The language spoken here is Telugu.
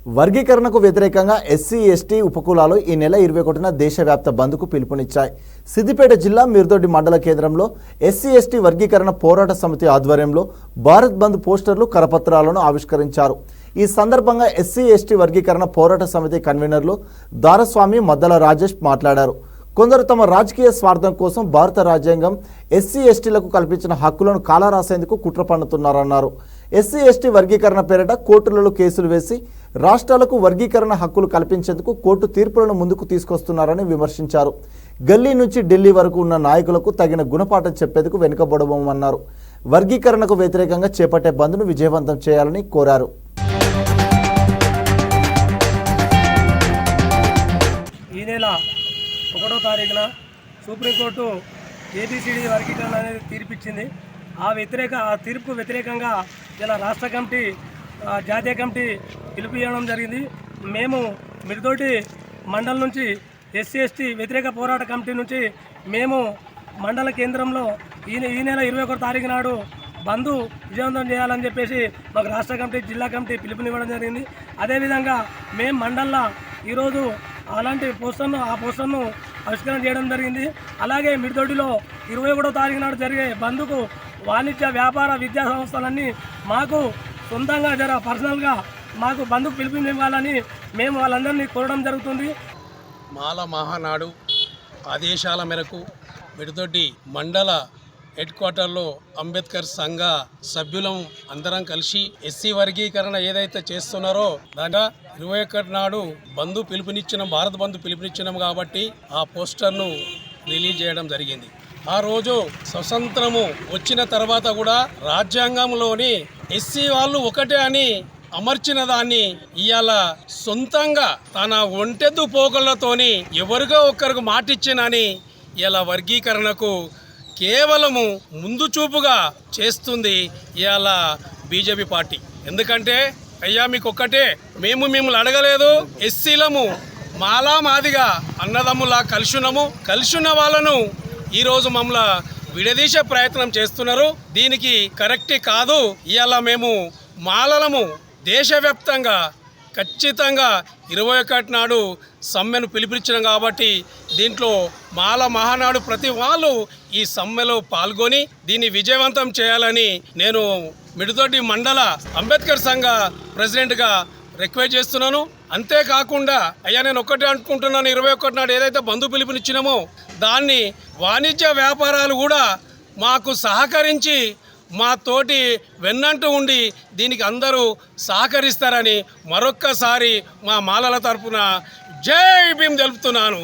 వర్గీకరణకు వ్యతిరేకంగా ఎస్సీ ఎస్టీ ఉపకులాలు ఈ నెల 21న దేశవ్యాప్త బంద్కు పిలుపునిచ్చాయి. సిద్దిపేట జిల్లా మిర్దొడ్డి మండల కేంద్రంలో ఎస్సీ ఎస్టీ వర్గీకరణ పోరాట సమితి ఆధ్వర్యంలో భారత్ బంద్ పోస్టర్లు కరపత్రాలను ఆవిష్కరించారు. ఈ సందర్భంగా ఎస్సీ ఎస్టీ వర్గీకరణ పోరాట సమితి కన్వీనర్లు దారస్వామి మద్దల రాజేష్ మాట్లాడారు. కొందరు తమ రాజకీయ స్వార్థం కోసం భారత రాజ్యాంగం ఎస్సీ ఎస్టీలకు కల్పించిన హక్కులను కాలరాసేందుకు కుట్ర పన్నుతున్నారన్నారు. ఎస్సీ ఎస్టీ వర్గీకరణ పేరిట కోర్టులలో కేసులు వేసి రాష్ట్రాలకు వర్గీకరణ హక్కులు కల్పించేందుకు కోర్టు తీర్పులను ముందుకు తీసుకొస్తున్నారని విమర్శించారు. గల్లీ నుంచి ఢిల్లీ వరకు ఉన్న నాయకులకు తగిన గుణపాఠం చెప్పేందుకు వెనుకబడబోమన్నారు. వర్గీకరణకు వ్యతిరేకంగా చేపట్టే బంద్ను విజయవంతం చేయాలని కోరారు. ఈ నెల 1వ తారీఖున సుప్రీంకోర్టు ఏబిసిడి వర్గీకరణ అనేది తీర్పిచ్చింది. ఆ తీర్పుకు వ్యతిరేకంగా ఇలా రాష్ట్ర కమిటీ జాతీయ కమిటీ పిలుపు ఇవ్వడం జరిగింది. మేము మిర్దొడ్డి మండలం నుంచి ఎస్సీ ఎస్టీ వ్యతిరేక పోరాట కమిటీ నుంచి మేము మండల కేంద్రంలో ఈ నెల 21వ తారీఖు నాడు బంద్ విజయవంతం చేయాలని చెప్పేసి మాకు రాష్ట్ర కమిటీ జిల్లా కమిటీ పిలుపునివ్వడం జరిగింది. అదేవిధంగా మేము మండలంలో ఈరోజు అలాంటి పోస్టర్ను ఆవిష్కరణ చేయడం జరిగింది. అలాగే మిర్దొడ్డిలో 21వ తారీఖు నాడు జరిగే బంద్కు వాణిజ్య వ్యాపార విద్యా సంస్థలన్నీ మాకు సొంతంగా పర్సనల్గా మాకు బంద్కు పిలుపునివ్వాలని మేము వాళ్ళందరినీ కోరడం జరుగుతుంది. మాల మహానాడు ఆదేశాల మేరకు మిర్దొడ్డి మండల హెడ్ క్వార్టర్లో అంబేద్కర్ సంఘ సభ్యులం అందరం కలిసి ఎస్సీ వర్గీకరణ ఏదైతే చేస్తున్నారో దాంట్లో 21 నాడు భారత్ బంధు పిలుపునిచ్చినాం కాబట్టి ఆ పోస్టర్ను రిలీజ్ చేయడం జరిగింది. ఆ రోజు స్వతంత్రము వచ్చిన తర్వాత కూడా రాజ్యాంగంలోని ఎస్సీ వాళ్ళు ఒకటే అని అమర్చిన దాన్ని ఇవాళ సొంతంగా తన ఒంటెద్దు పోకళ్లతోని ఎవరికో ఒక్కరికి మాటిచ్చినని ఇలా వర్గీకరణకు కేవలము ముందు చూపుగా చేస్తుంది ఇవాళ బీజేపీ పార్టీ. ఎందుకంటే అయ్యా మీకు ఒక్కటే, మిమ్మల్ని అడగలేదు, ఎస్సీలము మాలా మాదిగా అన్నదమ్ములా కలిసిన వాళ్ళను ఈరోజు మమ్మల్ని విడదీసే ప్రయత్నం చేస్తున్నారు. దీనికి కరెక్ట్ కాదు. ఇవాళ మేము మాలలము దేశవ్యాప్తంగా ఖచ్చితంగా 21 నాడు సమ్మెను పిలుపునిచ్చినాం కాబట్టి దీంట్లో మాల మహానాడు ప్రతి వాళ్ళు ఈ సమ్మెలో పాల్గొని దీన్ని విజయవంతం చేయాలని నేను మిర్దొడ్డి మండల అంబేద్కర్ సంఘ ప్రెసిడెంట్గా రిక్వెస్ట్ చేస్తున్నాను. అంతేకాకుండా అయ్యా నేను ఒక్కటే అనుకుంటున్నాను, 21 నాడు ఏదైతే బంధు పిలుపునిచ్చినామో దాన్ని వాణిజ్య వ్యాపారాలు కూడా మాకు సహకరించి మా తోటి వెన్నంటూ ఉండి దీనికి అందరూ సహకరిస్తారని మరొక్కసారి మా మాలల తరపున జై భీమ్ తెలుపుతున్నాను.